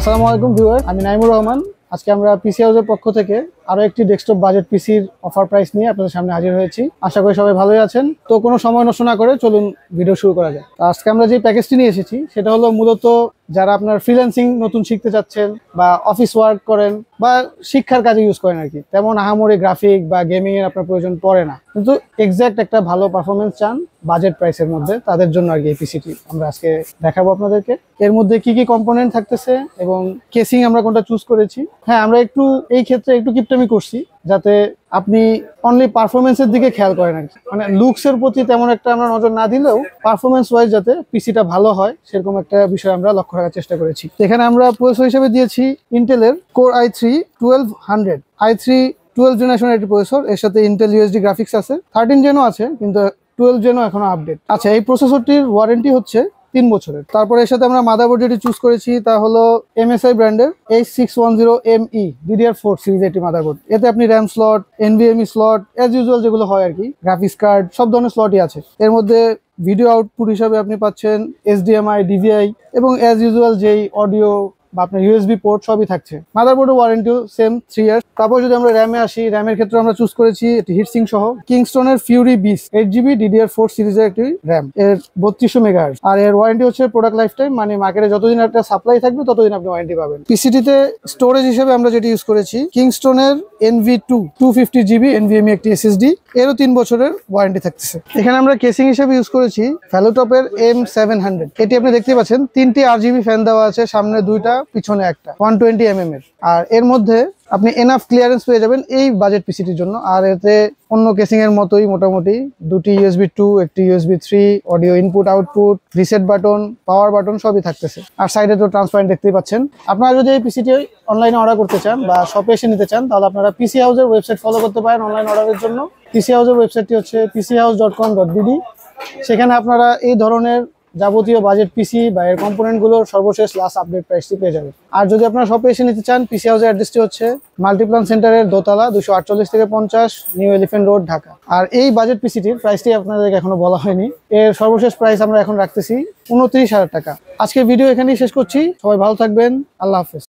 আসসালামু আলাইকুম ভিউয়ার, আমি নাইমুর রহমান। আজকে আমরা পিসি হাউসের পক্ষ থেকে আরো একটি ডেস্কটপ বাজেট পিসির অফার প্রাইস নিয়ে আপনাদের সামনে হাজির হয়েছি। আশা করি সবাই ভালোই আছেন। তো কোনো সময় নষ্ট না করে চলুন ভিডিও শুরু করা যায়। আজকে আমরা যে প্যাকেজটি নিয়ে এসেছি সেটা হলো মূলত যারা আপনার ফ্রিল্যান্সিং নতুন শিখতে চাচ্ছেন বা অফিস ওয়ার্ক করেন বা শিক্ষার কাজে ইউজ করেন আর কি, তেমন আহামরি গ্রাফিক বা গেমিং এর আপনার প্রয়োজন পড়ে না, কিন্তু এক্সাক্ট একটা ভালো পারফরমেন্স চান বাজেট প্রাইসের মধ্যে, তাদের জন্য আর কি এই পিসিটি আমরা আজকে দেখাবো আপনাদেরকে। এর মধ্যে কি কি কম্পোনেন্ট থাকতেছে এবং কেসিং আমরা কোনটা চুজ করেছি। হ্যাঁ, আমরা একটু এই ক্ষেত্রে একটু কিপটামি করছি যাতে আপনি অনলি পারফরমেন্সের দিকে খেয়াল করেন আর কি, মানে লুকসের প্রতি তেমন একটা আমরা নজর না দিলেও পারফরমেন্স ওয়াইজ যাতে পিসিটা ভালো হয় সেরকম একটা বিষয় আমরা লক্ষ্য রাখার চেষ্টা করেছি। এখানে আমরা প্রসেসর হিসেবে দিয়েছি ইন্টেলের কোর i3-1200 i3-12 জেনারেশনের একটি প্রসেসর। এর সাথে ইন্টেল ইউএসডি গ্রাফিক্স আছে, 13 জেনও আছে, কিন্তু 12 জেনও এখনো আপডেট। আচ্ছা, এই প্রসেসরটির ওয়ারেন্টি হচ্ছে 3 বছরের। তারপরে এর সাথে আমরা মাদারবোর্ড যেটি চুজ করেছি তা হলো MSI ব্র্যান্ডের H610M-E DDR4 সিরিজের একটি মাদারবোর্ড। এতে আপনি RAM slot, NVMe slot, as usual যেগুলো হয় আর কি, গ্রাফিক্স কার্ড, সব ধরনের স্লটই আছে। এর মধ্যে ভিডিও আউটপুট হিসাবে আপনি পাচ্ছেন HDMI, DVI এবং অ্যাজ ইউজুয়াল যেই অডিও বা আপনার ইউএসবি পোর্ট সবই থাকছে। মাদারবোর্ডের ওয়ারেন্টিও সেম 3 ইয়ার্স। তারপর যদি আমরা র্যামে আসি, র্যামের ক্ষেত্রে আমরা চুজ করেছি একটি হিটসিং সহ কিংস্টনের ফিউরি 8GB DDR4 সিরিজের একটি র্যাম, এর 3200 মেগাহার্টজ। আর এর ওয়ারেন্টি হচ্ছে প্রোডাক্ট লাইফ টাইম, মানে মার্কেটে যতদিন একটা সাপ্লাই থাকবে ততদিন আপনি ওয়ারেন্টি পাবেন। পিসিটিতে স্টোরেজ হিসেবে আমরা যেটি ইউজ করেছি কিংস্টনের NV2 250GB NVMe একটি SSD, এরও 3 বছরের ওয়ারেন্টি থাকতেছে। এখানে আমরা কেসিং হিসেবে ইউজ করেছি ভ্যালুটপের M700। এটি আপনি দেখতে পাচ্ছেন 3টি RGB ফ্যান দেওয়া আছে, সামনে 2টা, পিছনে একটা, 120mm এর। আর এর মধ্যে আপনি এনাফ ক্লিয়ারেন্স পেয়ে যাবেন এই বাজেট পিসিটির জন্য। আর এতে অন্য কেসিং এর মতোই মোটামুটি 2টি USB 2, একটি USB 3, audio input output, reset button, power button সবই থাকতেছে। আর সাইডে তো ট্রান্সপারেন্ট দেখতেই পাচ্ছেন। আপনারা যদি এই পিসিটি অনলাইনে অর্ডার করতে চান বা শপে এসে নিতে চান তাহলে আপনারা পিসি হাউসের ওয়েবসাইট ফলো করতে পারেন অনলাইন অর্ডারের জন্য। পিসি হাউসের ওয়েবসাইটটি হচ্ছে pchouse.com.bd। সেখানে আপনারা এই ধরনের যাবতীয় বাজেট পিসি বা এর কম্পোনেন্টগুলোর সর্বশেষ লাস্ট আপডেট প্রাইসটি পেয়ে যাবেন। আর যদি আপনারা শপে এসে নিতে চান, পিসি হাউসের অ্যাড্রেসটি হচ্ছে মাল্টিপ্লান সেন্টারের দোতলা 248 থেকে 50, নিউ এলিফ্যান্ট রোড, ঢাকা। আর এই বাজেট পিসিটির প্রাইসটি আপনাদেরকে এখনো বলা হয়নি। এর সর্বশেষ প্রাইস আমরা এখন রাখতেছি 29,000 টাকা। আজকের ভিডিও এখানেই শেষ করছি। সবাই ভালো থাকবেন, আল্লাহ হাফেজ।